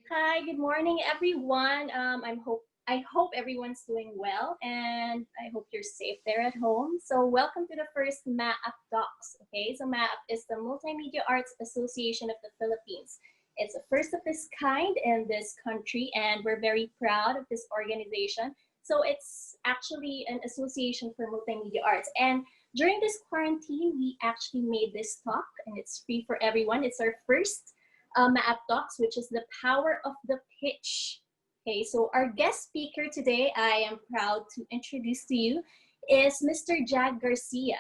Hi, good morning, everyone. I hope everyone's doing well, and I hope you're safe there at home. So, welcome to the first MMAAP Talks. Okay, so MMAAP is the Multimedia Arts Association of the Philippines. It's a first of its kind in this country, and we're very proud of this organization. So, it's actually an association for multimedia arts, and during this quarantine, we actually made this talk, and it's free for everyone. It's our first MAP Talks, which is the power of the pitch. Okay, so our guest speaker today, I am proud to introduce to you, is Mr. Jag Garcia.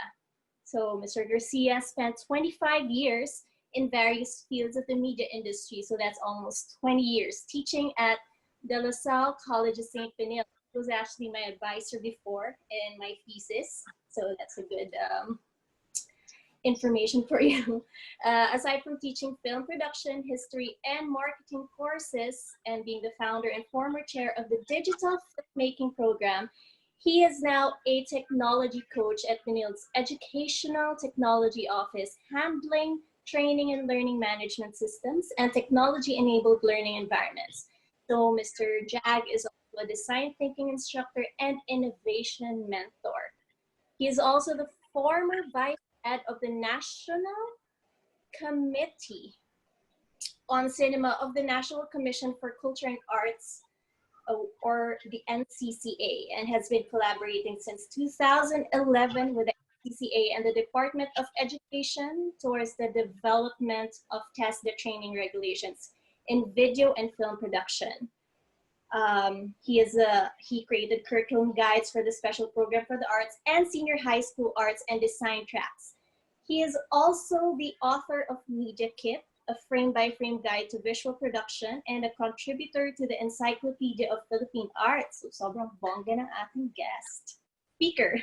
So Mr. Garcia spent 25 years in various fields of the media industry. So that's almost 20 years teaching at the Salle-College of Saint Benilde. He was actually my advisor before in my thesis. So that's a good information for you. Aside from teaching film production, history, and marketing courses, and being the founder and former chair of the Digital Filmmaking Program, he is now a technology coach at Benilde's Educational Technology Office, handling training and learning management systems and technology-enabled learning environments. So Mr. Jag is also a design thinking instructor and innovation mentor. He is also the former vice head of the National Committee on Cinema of the National Commission for Culture and Arts, or the NCCA, and has been collaborating since 2011 with the NCCA and the Department of Education towards the development of the training regulations in video and film production. He created curriculum guides for the special program for the arts and senior high school arts and design tracks. He is also the author of Media Kit, a frame-by-frame guide to visual production, and a contributor to the Encyclopedia of Philippine Arts. So sobrang bongga ng ating guest speaker.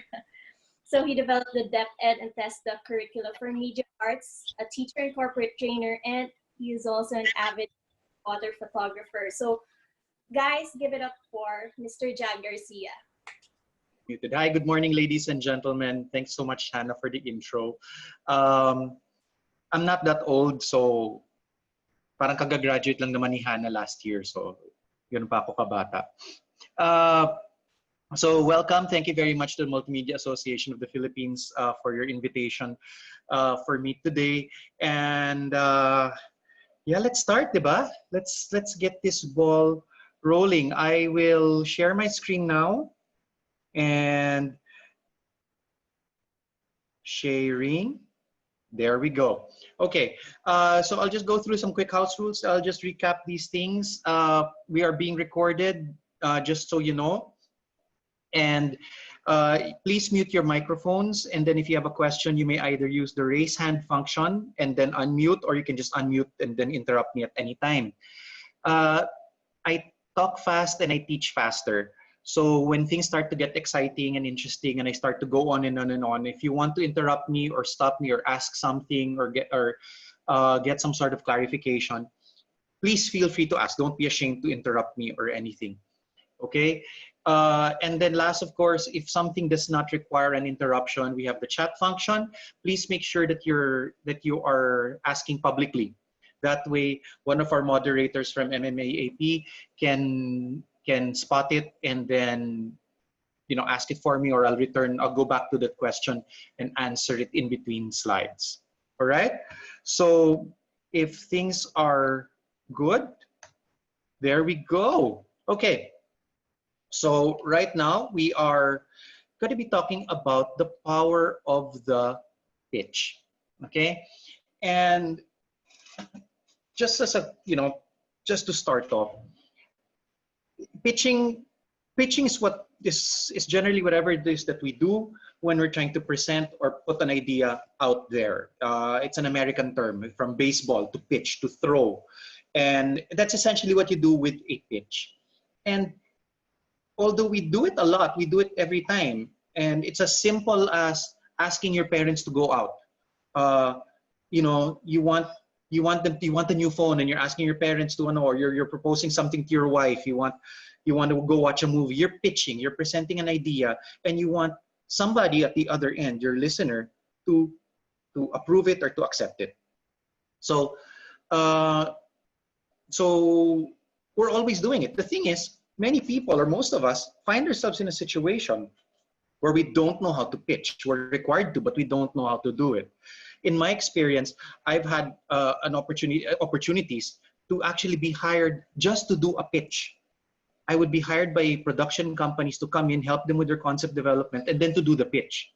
So he developed the Depth Ed and TESDA curricula for media arts, a teacher and corporate trainer, and he is also an avid author photographer. So guys, give it up for Mr. Jag Garcia. Muted. Hi, good morning, ladies and gentlemen. Thanks so much, Hannah, for the intro. I'm not that old, so parang kagagraduate lang naman ni Hannah last year, so yun pa ako kabata. So welcome. Thank you very much to the Multimedia Association of the Philippines for your invitation for me today. And yeah, let's start, diba? Let's get this ball rolling. I will share my screen now. And sharing, there we go. Okay, so I'll just go through some quick house rules. I'll just recap these things. We are being recorded, just so you know. And please mute your microphones. And then if you have a question, you may either use the raise hand function and then unmute, or you can just unmute and then interrupt me at any time. I talk fast and I teach faster. So when things start to get exciting and interesting and I start to go on and on and on, if you want to interrupt me or stop me or ask something or get some sort of clarification, please feel free to ask. Don't be ashamed to interrupt me or anything. Okay? And then last, of course, if something does not require an interruption, we have the chat function. Please make sure that you are asking publicly. That way, one of our moderators from MMAAP can spot it and then, you know, ask it for me, or I'll go back to the question and answer it in between slides. All right. So if things are good, there we go. Okay. So right now we are going to be talking about the power of the pitch. Okay. And just as a, you know, just to start off, pitching is what is generally whatever it is that we do when we're trying to present or put an idea out there. It's an American term, from baseball to pitch to throw, and that's essentially what you do with a pitch. And although we do it a lot, we do it every time, and it's as simple as asking your parents to go out. You know, you want a new phone, and you're asking your parents to, or you're proposing something to your wife. You want to go watch a movie. You're pitching. You're presenting an idea, and you want somebody at the other end, your listener, to approve it or to accept it. So, We're always doing it. The thing is, many people or most of us find ourselves in a situation where we don't know how to pitch. We're required to, but we don't know how to do it. In my experience, I've had opportunities to actually be hired just to do a pitch. I would be hired by production companies to come in, help them with their concept development, and then to do the pitch.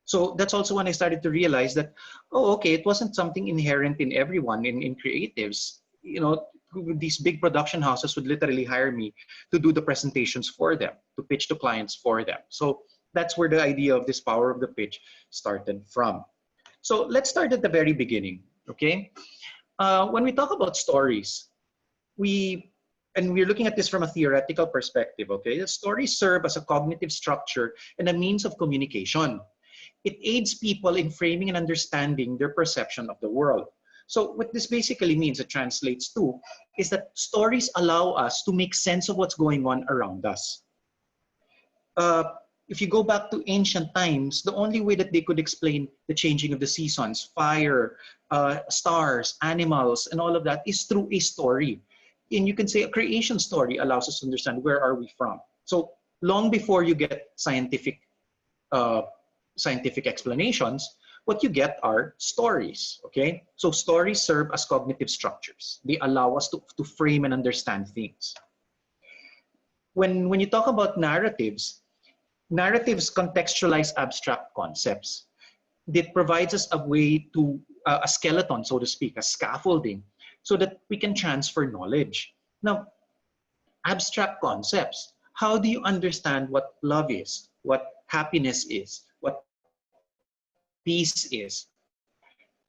So that's also when I started to realize that, oh, okay, it wasn't something inherent in everyone, in creatives. You know, these big production houses would literally hire me to do the presentations for them, to pitch to clients for them. So that's where the idea of this power of the pitch started from. So let's start at the very beginning, okay? When we talk about stories, we're looking at this from a theoretical perspective, okay? The stories serve as a cognitive structure and a means of communication. It aids people in framing and understanding their perception of the world. So what this basically means, it translates to, is that stories allow us to make sense of what's going on around us. If you go back to ancient times, the only way that they could explain the changing of the seasons, fire, stars, animals, and all of that is through a story. And you can say a creation story allows us to understand where are we from. So long before you get scientific explanations, what you get are stories, okay? So stories serve as cognitive structures. They allow us to frame and understand things. When you talk about narratives contextualize abstract concepts. It provides us a way to, a skeleton, so to speak, a scaffolding, so that we can transfer knowledge. Now, abstract concepts, how do you understand what love is, what happiness is, what peace is?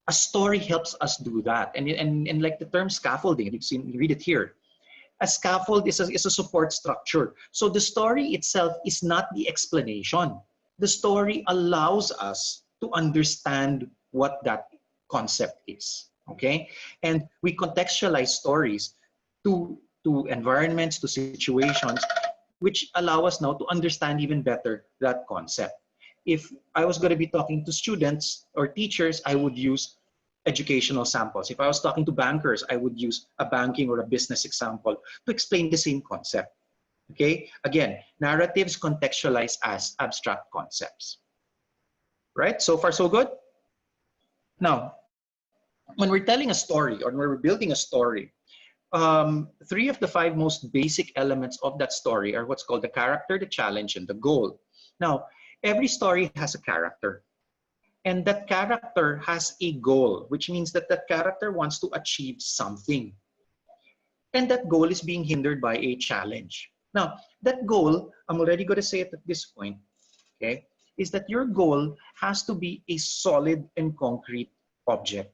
A story helps us do that. And like the term scaffolding, you read it here. A scaffold is a support structure. So the story itself is not the explanation. The story allows us to understand what that concept is, okay? And we contextualize stories to environments, to situations, which allow us now to understand even better that concept. If I was going to be talking to students or teachers, I would use educational samples. If I was talking to bankers, I would use a banking or a business example to explain the same concept. Okay? Again, narratives contextualize as abstract concepts. Right? So far, so good? Now, when we're telling a story or when we're building a story, 3 of the 5 most basic elements of that story are what's called the character, the challenge, and the goal. Now, every story has a character. And that character has a goal, which means that that character wants to achieve something. And that goal is being hindered by a challenge. Now, that goal, I'm already going to say it at this point, okay, is that your goal has to be a solid and concrete object.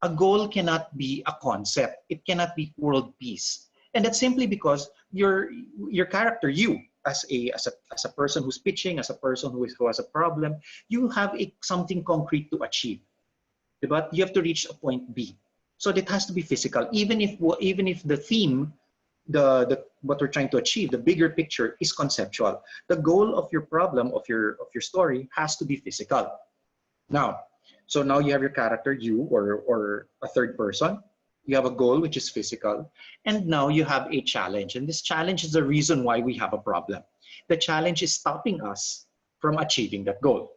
A goal cannot be a concept. It cannot be world peace. And that's simply because your character, you, as a person who's pitching, as a person who has a problem, you have something concrete to achieve. But you have to reach a point B. So it has to be physical. Even if the theme, what we're trying to achieve, the bigger picture is conceptual. The goal of your problem, of your story, has to be physical. Now you have your character, you or a third person. You have a goal, which is physical. And now you have a challenge. And this challenge is the reason why we have a problem. The challenge is stopping us from achieving that goal.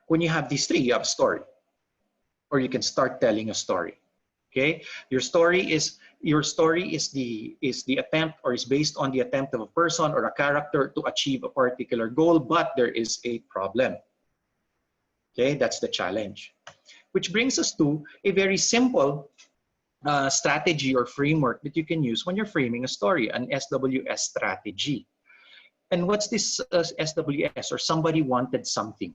When you have these 3, you have a story. Or you can start telling a story. Okay? Your story is the attempt, or is based on the attempt of a person or a character to achieve a particular goal, but there is a problem. Okay? That's the challenge. Which brings us to a very simple strategy or framework that you can use when you're framing a story, an SWS strategy. And what's this SWS, or somebody wanted something?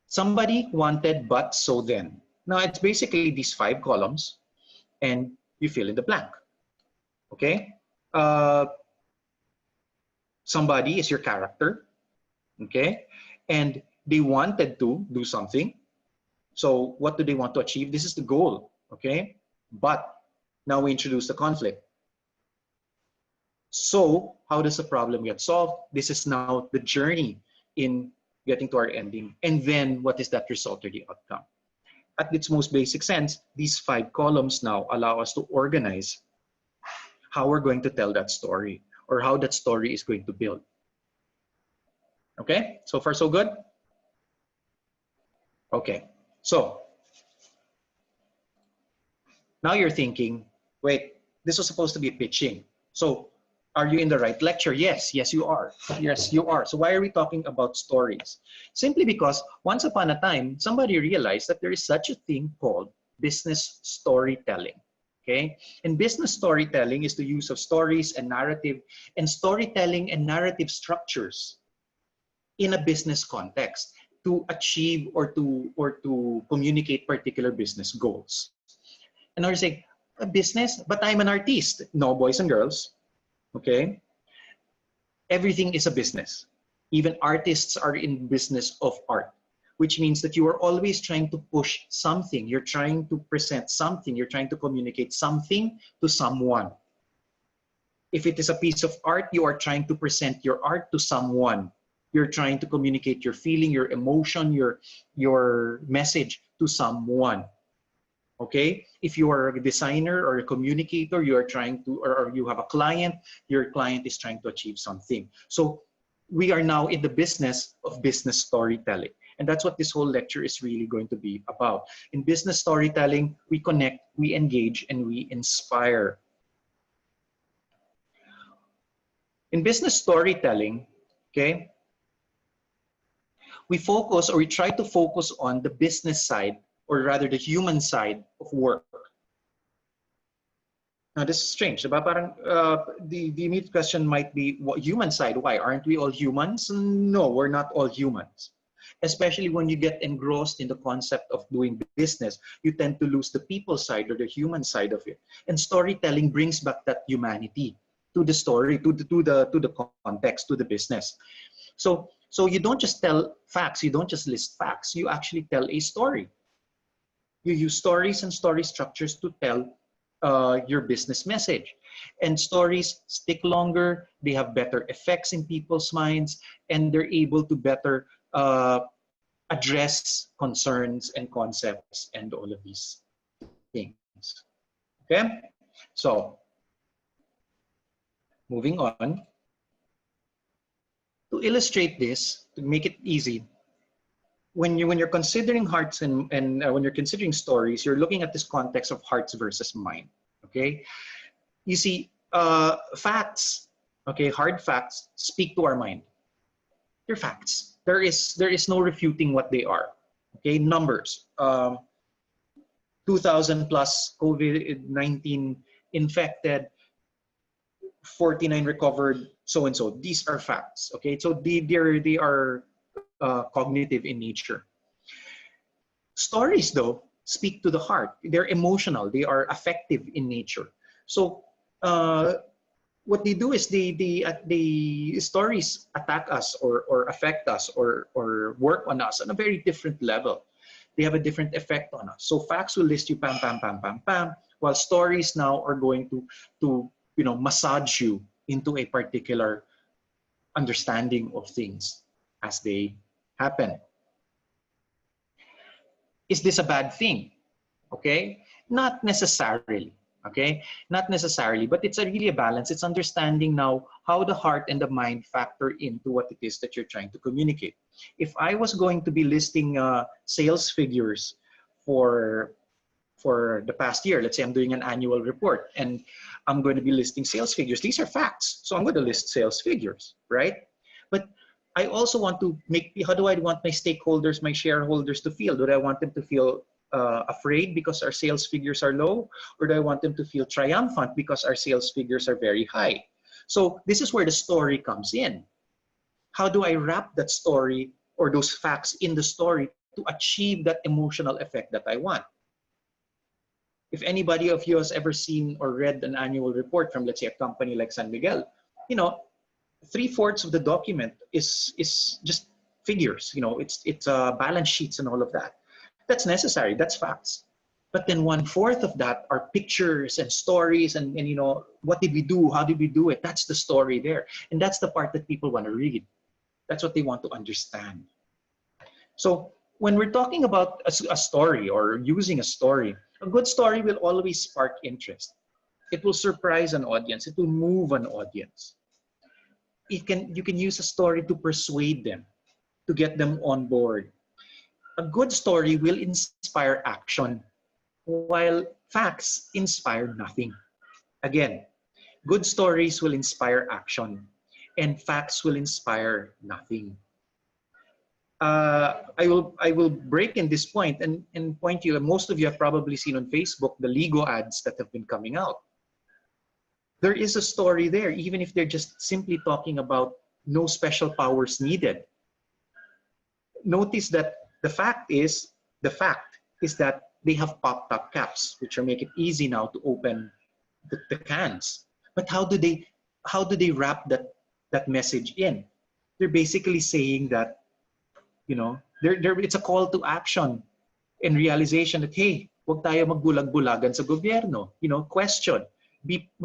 Somebody wanted, but, so, then. Now, it's basically these 5 columns, and you fill in the blank. Okay? Somebody is your character. Okay? And they wanted to do something. So what do they want to achieve? This is the goal, okay? But now we introduce the conflict. So how does the problem get solved? This is now the journey in getting to our ending. And then what is that result or the outcome? at its most basic sense, these 5 columns now allow us to organize how we're going to tell that story or how that story is going to build. Okay, so far so good? Okay, so now you're thinking, wait, this was supposed to be pitching. So are you in the right lecture? Yes, yes you are. Yes, you are. So why are we talking about stories? Simply because once upon a time, somebody realized that there is such a thing called business storytelling. Okay, and business storytelling is the use of stories and narrative and storytelling and narrative structures in a business context to achieve or to communicate particular business goals. And I was saying, a business, but I'm an artist. No, boys and girls, okay? Everything is a business. Even artists are in business of art, which means that you are always trying to push something. You're trying to present something. You're trying to communicate something to someone. If it is a piece of art, you are trying to present your art to someone. You're trying to communicate your feeling, your emotion, your message to someone. Okay? If you are a designer or a communicator, you are trying to, or you have a client, your client is trying to achieve something. So we are now in the business of business storytelling. And that's what this whole lecture is really going to be about. In business storytelling, we connect, we engage, and we inspire. In business storytelling, okay, we focus, or we try to focus on the business side, or rather the human side of work. Now this is strange. Parang, the immediate question might be, what human side? Why? Aren't we all humans? No, we're not all humans. Especially when you get engrossed in the concept of doing business, you tend to lose the people side or the human side of it. And storytelling brings back that humanity to the story, to the context, to the business. So you don't just tell facts, you don't just list facts, you actually tell a story. You use stories and story structures to tell your business message. And stories stick longer, they have better effects in people's minds, and they're able to better address concerns and concepts and all of these things. Okay? So, moving on. To illustrate this, to make it easy, when you're considering hearts and when you're considering stories, you're looking at this context of hearts versus mind. Okay, you see, facts, okay, hard facts speak to our mind. They're facts. There is no refuting what they are. Okay, numbers. 2,000 plus COVID-19 infected, 49 recovered, so and so. These are facts. Okay, so they are cognitive in nature. Stories, though, speak to the heart. They're emotional. They are affective in nature. So what they do is the stories attack us or affect us or work on us on a very different level. They have a different effect on us. So facts will list you pam, pam, pam, pam, pam, while stories now are going to massage you into a particular understanding of things as they happen. Is this a bad thing? Okay, not necessarily. Okay, not necessarily, but it's really a balance. It's understanding now how the heart and the mind factor into what it is that you're trying to communicate. If I was going to be listing sales figures for the past year, let's say I'm doing an annual report and I'm going to be listing sales figures. These are facts, so I'm going to list sales figures, right? But I also want to how do I want my stakeholders, my shareholders to feel? Do I want them to feel afraid because our sales figures are low? Or do I want them to feel triumphant because our sales figures are very high? So this is where the story comes in. How do I wrap that story or those facts in the story to achieve that emotional effect that I want? If anybody of you has ever seen or read an annual report from, let's say, a company like San Miguel, 3/4 of the document is just figures. It's balance sheets and all of that. That's necessary. That's facts. But then 1/4 of that are pictures and stories and what did we do? How did we do it? That's the story there. And that's the part that people want to read. That's what they want to understand. So when we're talking about a story or using a story, a good story will always spark interest. It will surprise an audience. It will move an audience. You can use a story to persuade them, to get them on board. A good story will inspire action, while facts inspire nothing. Again, good stories will inspire action, and facts will inspire nothing. I will break in this point and point you. Most of you have probably seen on Facebook the Lego ads that have been coming out. There is a story there, even if they're just simply talking about no special powers needed. Notice that the fact is that they have pop-top caps, which are make it easy now to open the cans. But how do they wrap that message in? They're basically saying that, you know, it's a call to action and realization that, hey, huwag tayo magbulag-bulagan sa gobyerno. You know, question,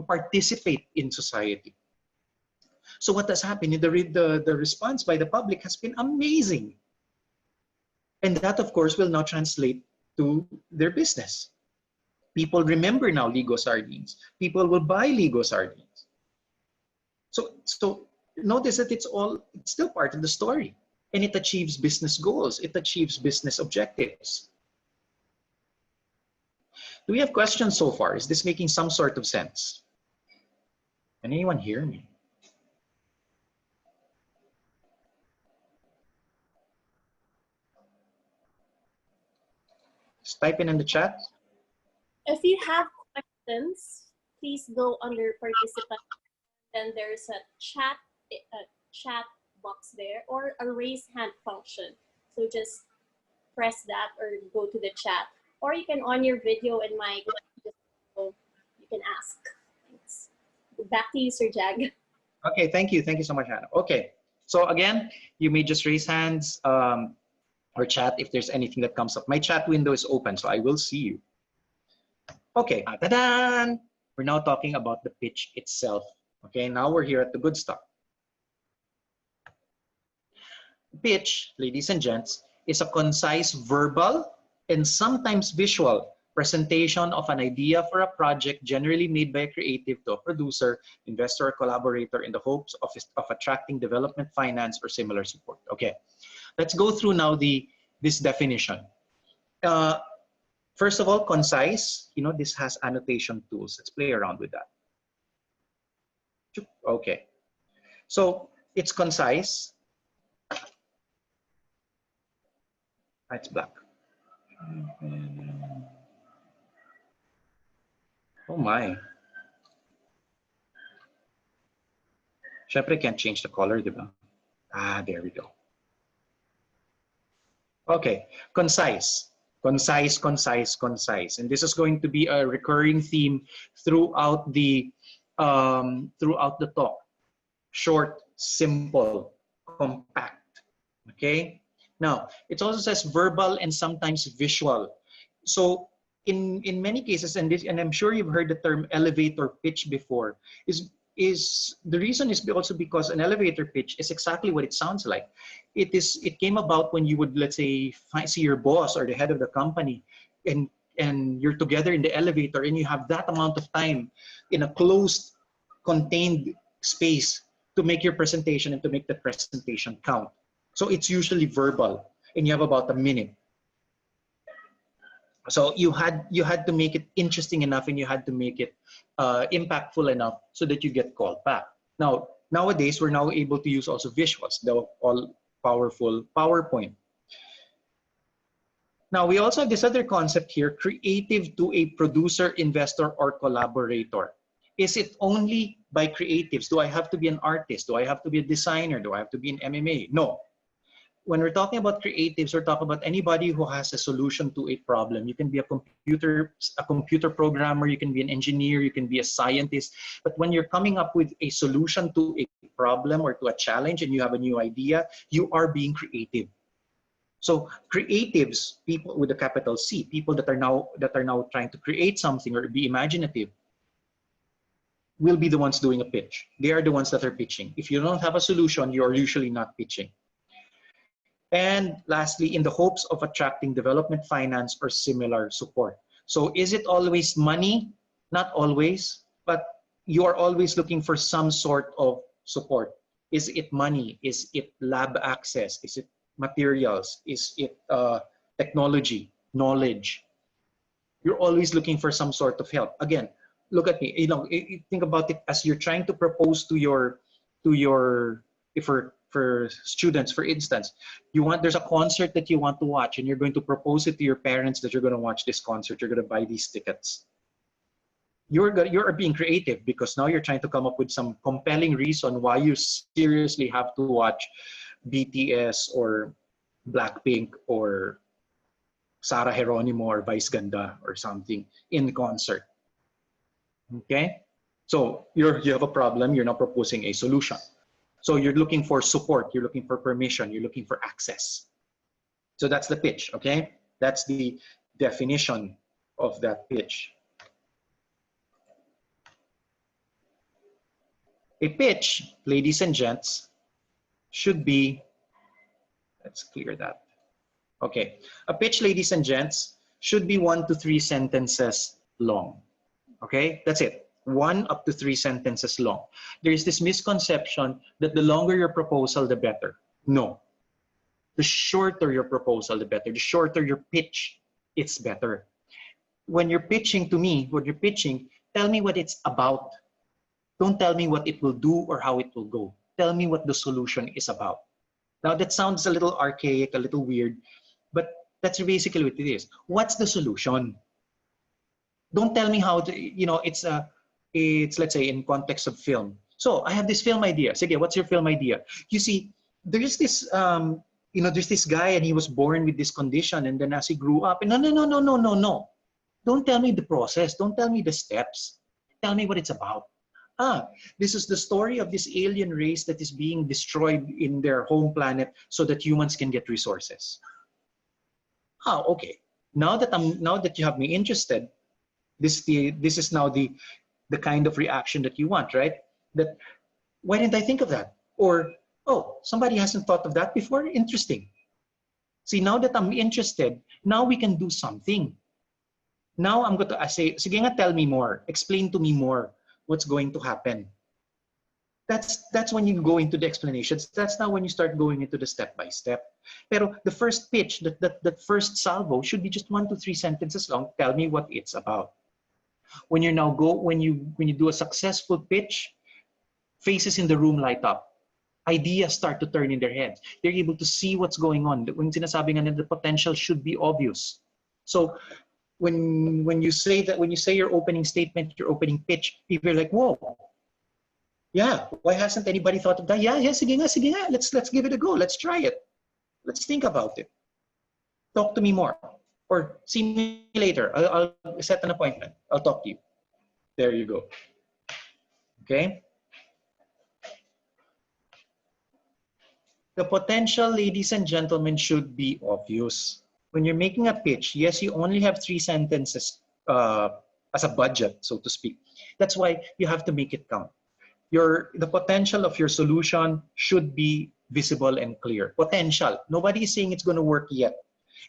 participate in society. So what has happened? The response by the public has been amazing. And that, of course, will now translate to their business. People remember now Lego sardines. People will buy Lego sardines. So notice that it's still part of the story. And it achieves business goals. It achieves business objectives. Do we have questions so far? Is this making some sort of sense? Can anyone hear me? Just type in the chat. If you have questions, please go under participant. Then there's a chat box there, or a raise hand function. So just press that or go to the chat. Or you can on your video and mic, you can ask. Thanks. Back to you, Sir Jag. Okay, thank you. Thank you so much, Hannah. Okay, so again, you may just raise hands or chat if there's anything that comes up. My chat window is open, so I will see you. Okay, ta-da! We're now talking about the pitch itself. Okay, now we're here at the good stuff. Pitch, ladies and gents, is a concise verbal and sometimes visual presentation of an idea for a project generally made by a creative to a producer, investor, or collaborator in the hopes of attracting development finance or similar support. Okay, let's go through now this definition. First of all, concise. You know, this has annotation tools. Let's play around with that. Okay, so it's concise. It's black. Oh my. Syempre, can't change the color, diba? Ah, there we go. Okay, concise. Concise, concise, concise. And this is going to be a recurring theme throughout the talk. Short, simple, compact. Okay? Now, it also says verbal and sometimes visual. So in many cases, and I'm sure you've heard the term elevator pitch before, is the reason is also because an elevator pitch is exactly what it sounds like. It came about when you would, let's say, see your boss or the head of the company, and you're together in the elevator and you have that amount of time in a closed, contained space to make your presentation and to make the presentation count. So it's usually verbal, and you have about a minute. So you had to make it interesting enough, and you had to make it impactful enough so that you get called back. Now, nowadays, we're now able to use also visuals, the all-powerful PowerPoint. Now, we also have this other concept here, creative to a producer, investor, or collaborator. Is it only by creatives? Do I have to be an artist? Do I have to be a designer? Do I have to be an MMA? No. When we're talking about creatives, we're talking about anybody who has a solution to a problem. You can be a computer programmer, you can be an engineer, you can be a scientist. But when you're coming up with a solution to a problem or to a challenge and you have a new idea, you are being creative. So creatives, people with a capital C, people that are now trying to create something or be imaginative, will be the ones doing a pitch. They are the ones that are pitching. If you don't have a solution, you're usually not pitching. And lastly, in the hopes of attracting development finance or similar support. So is it always money? Not always, but you are always looking for some sort of support. Is it money? Is it lab access? Is it materials? Is it technology, knowledge? You're always looking for some sort of help. Again, look at me. You know, think about it as you're trying to propose to your if for students, for instance, there's a concert that you want to watch, and you're going to propose it to your parents that you're going to watch this concert. You're going to buy these tickets. You're being creative because now you're trying to come up with some compelling reason why you seriously have to watch BTS or Blackpink or Sarah Geronimo or Vice Ganda or something in concert. Okay? So you have a problem, you're now proposing a solution. So you're looking for support, you're looking for permission, you're looking for access. So that's the pitch, okay? That's the definition of that pitch. A pitch, ladies and gents, should be, let's clear that. Okay, a pitch, ladies and gents, should be 1 to 3 sentences long. Okay, that's it. 1 up to 3 sentences long. There is this misconception that the longer your proposal, the better. No. The shorter your proposal, the better. The shorter your pitch, it's better. When you're pitching to me, tell me what it's about. Don't tell me what it will do or how it will go. Tell me what the solution is about. Now that sounds a little archaic, a little weird, but that's basically what it is. What's the solution? Don't tell me how to, you know, it's let's say in context of film. So I have this film idea. Sige, what's your film idea? You see, there's this, there's this guy and he was born with this condition, and then as he grew up, and no. Don't tell me the process. Don't tell me the steps. Tell me what it's about. This is the story of this alien race that is being destroyed in their home planet so that humans can get resources. Okay. Now that you have me interested, this is now the kind of reaction that you want, right? That, why didn't I think of that? Or, oh, somebody hasn't thought of that before? Interesting. See, now that I'm interested, now we can do something. Now I'm going to say, sige nga, tell me more. Explain to me more what's going to happen. That's when you go into the explanations. That's now when you start going into the step-by-step. Pero the first pitch, that first salvo should be just 1 to 3 sentences long. Tell me what it's about. When you do a successful pitch, faces in the room light up. Ideas start to turn in their heads. They're able to see what's going on. When sinasabi nga the potential should be obvious. So when you say your opening statement, your opening pitch, people are like, whoa, yeah, why hasn't anybody thought of that? Yeah, sige nga. Let's give it a go. Let's try it. Let's think about it. Talk to me more. Or see me later. I'll set an appointment. I'll talk to you. There you go. Okay? The potential, ladies and gentlemen, should be obvious. When you're making a pitch, yes, you only have 3 sentences as a budget, so to speak. That's why you have to make it count. The potential of your solution should be visible and clear. Potential. Nobody is saying it's going to work yet.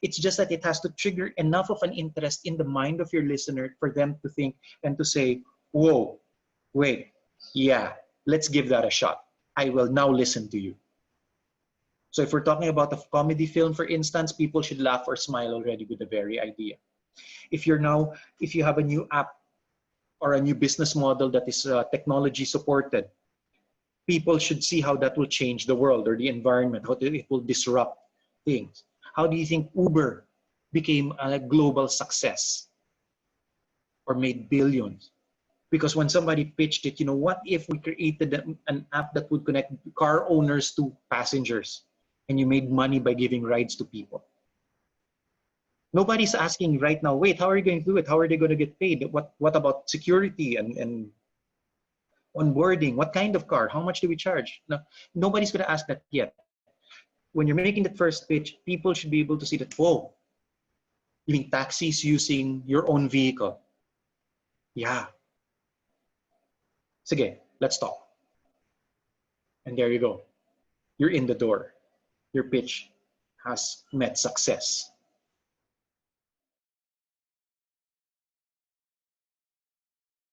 It's just that it has to trigger enough of an interest in the mind of your listener for them to think and to say, whoa, wait, yeah, let's give that a shot. I will now listen to you. So if we're talking about a comedy film, for instance, people should laugh or smile already with the very idea. If you have a new app or a new business model that is technology supported, people should see how that will change the world or the environment, how it will disrupt things. How do you think Uber became a global success or made billions? Because when somebody pitched it, what if we created an app that would connect car owners to passengers and you made money by giving rides to people? Nobody's asking right now, wait, how are you going to do it? How are they going to get paid? What about security and onboarding? What kind of car? How much do we charge? No, nobody's going to ask that yet. When you're making the first pitch, people should be able to see that, whoa, you mean taxis using your own vehicle? Yeah. Sige, let's talk. And there you go. You're in the door. Your pitch has met success.